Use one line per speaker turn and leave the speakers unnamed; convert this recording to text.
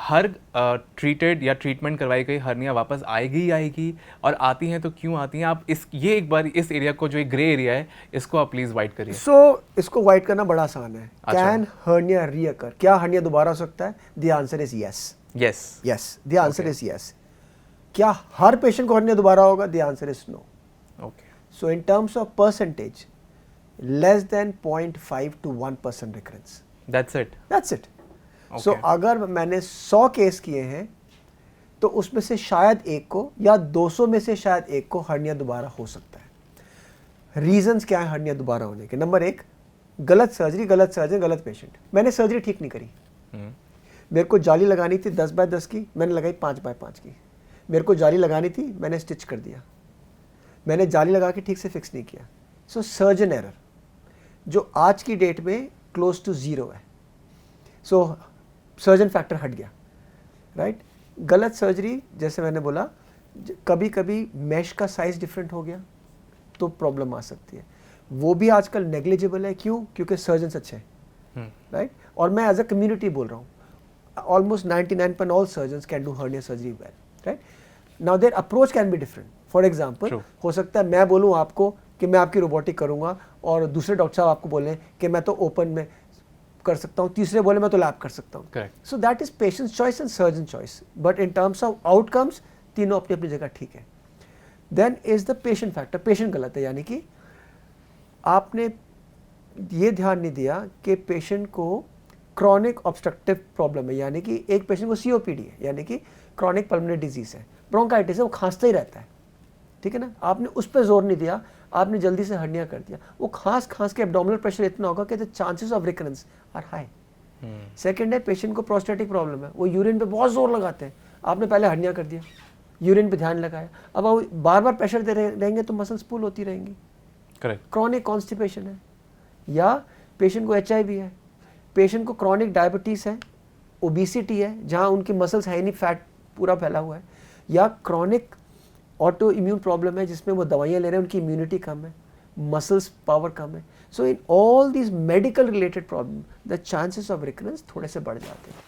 हर treated या treatment करवाई गई हर्निया वापस आएगी ही आएगी, और आती हैं तो क्यों आती हैं? आप ये एक बार इस एरिया को, जो एक ग्रे एरिया है, इसको आप प्लीज़ वाइट करिए।
इसको वाइट करना बड़ा आसान है। कैन हर्निया रीअकर, क्या हर्निया दोबारा हो सकता है? The answer is yes. Yes, the answer is yes. क्या हर पेशेंट को हर्निया दोबारा होगा? The answer is no.
Okay,
so in terms of percentage, less than 0.5 to 1% recurrence. That's it. So अगर मैंने 100 केस किए हैं तो उसमें से शायद एक को या 200 में से शायद एक को हर्निया दोबारा हो सकता है। रीजंस क्या है हर्निया दोबारा होने के? नंबर 1, गलत सर्जरी, गलत सर्जन, गलत पेशेंट। मैंने सर्जरी ठीक नहीं करी। मेरे को जाली लगानी थी 10x10 की, मैंने लगाई 5x5 की। मेरे को जाली लगानी थी, मैंने स्टिच कर दिया। मैंने जाली लगा के ठीक से फिक्स नहीं किया। सो सर्जन एरर, जो आज की डेट में क्लोज टू 0 है। सो सर्जन फैक्टर हट गया, राइट। गलत सर्जरी, जैसे मैंने बोला, कभी कभी मैश का साइज डिफरेंट हो गया तो प्रॉब्लम आ सकती है। वो भी आजकल नेग्लिजिबल है। क्यों? क्योंकि सर्जन्स अच्छे हैं, राइट। और मैं एज अ कम्युनिटी बोल रहा हूँ, almost 99% all surgeons can do hernia surgery well, right. Now there approach can be different. For example, हो सकता है मैं बोलूँ आपको कि मैं आपकी रोबोटिक करूँगा और दूसरे डॉक्टर साहब आपको बोलें कि मैं तो ओपन में कर सकता हूँ, तीसरे बोले मैं तो लैब कर सकता हूँ। So that is patient choice and surgeon choice, but in terms of outcomes तीनों अपनी अपनी जगह ठीक है। Then is the patient factor. Patient गलत है, यानी कि आपने ये ध्यान नहीं दिया कि पेशेंट को क्रॉनिक ऑब्स्ट्रक्टिव प्रॉब्लम है, यानी कि एक पेशेंट को सीओपीडी है, यानी कि क्रॉनिक पल्मोनरी डिजीज है, ब्रोंकाइटिस है, वो खांसता ही रहता है, ठीक है ना। आपने उस पर जोर नहीं दिया, आपने जल्दी से हर्निया कर दिया। वो खांस के एब्डोमिनल प्रेशर इतना होगा कि the chances of recurrence are high. Second है, पेशेंट को प्रोस्टेटिक प्रॉब्लम है, वो यूरिन पे बहुत जोर लगाते हैं, आपने पहले हर्निया कर दिया, यूरिन पे ध्यान लगाया, अब वो बार बार प्रेशर दे रहेंगे तो मसल्स पुल होती रहेंगी। करेक्ट। क्रॉनिक कॉन्स्टिपेशन है, या पेशेंट को HIV है, पेशेंट को क्रॉनिक डायबिटीज है, ओबेसिटी है जहाँ उनकी मसल्स है नहीं, फैट पूरा फैला हुआ है, या क्रॉनिक ऑटो इम्यून प्रॉब्लम है जिसमें वो दवाइयाँ ले रहे हैं, उनकी इम्यूनिटी कम है, मसल्स पावर कम है। So in all these medical related problem the chances of recurrence थोड़े से बढ़ जाते हैं।